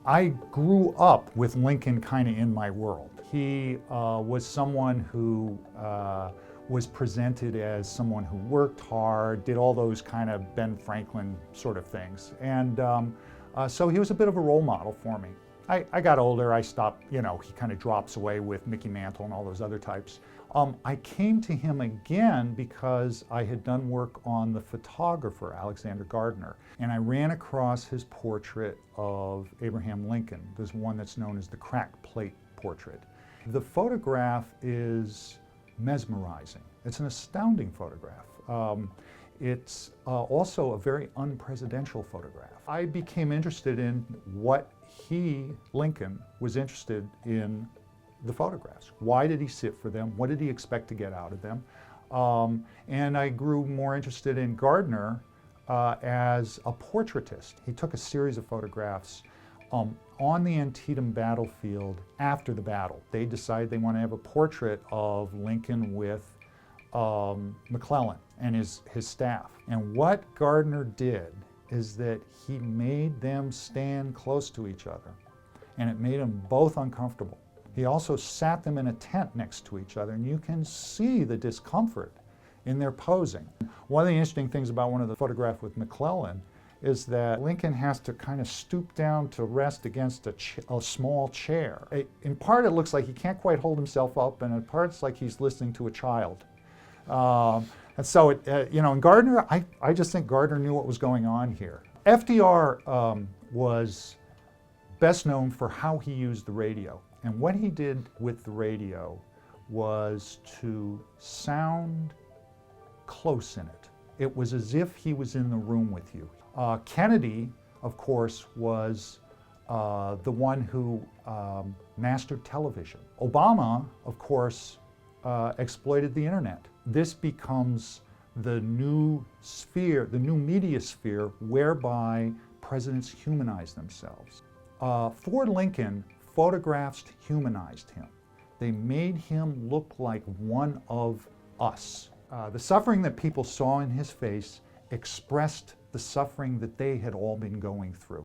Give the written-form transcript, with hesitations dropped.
I grew up with Lincoln kind of in my world. He was someone who was presented as someone who worked hard, did all those kind of Ben Franklin sort of things. And so he was a bit of a role model for me. I got older, I stopped, he kind of drops away with Mickey Mantle and all those other types. I came to him again because I had done work on the photographer, Alexander Gardner, and I ran across his portrait of Abraham Lincoln. There's one that's known as the crack plate portrait. The photograph is mesmerizing. It's an astounding photograph. It's also a very unpresidential photograph. I became interested in what Lincoln, was interested in the photographs. Why did he sit for them? What did he expect to get out of them? And I grew more interested in Gardner as a portraitist. He took a series of photographs on the Antietam battlefield after the battle. They decided they want to have a portrait of Lincoln with McClellan and his staff. And what Gardner did is that he made them stand close to each other, and it made them both uncomfortable. He also sat them in a tent next to each other, and you can see the discomfort in their posing. One of the interesting things about one of the photographs with McClellan is that Lincoln has to kind of stoop down to rest against a small chair. In part, it looks like he can't quite hold himself up, and in part, it's like he's listening to a child. And so, in Gardner, I just think Gardner knew what was going on here. FDR was best known for how he used the radio. And what he did with the radio was to sound close in it. It was as if he was in the room with you. Kennedy, of course, was the one who mastered television. Obama, of course, exploited the internet. This becomes the new sphere, the new media sphere, whereby presidents humanize themselves. For Lincoln, photographs humanized him. They made him look like one of us. The suffering that people saw in his face expressed the suffering that they had all been going through.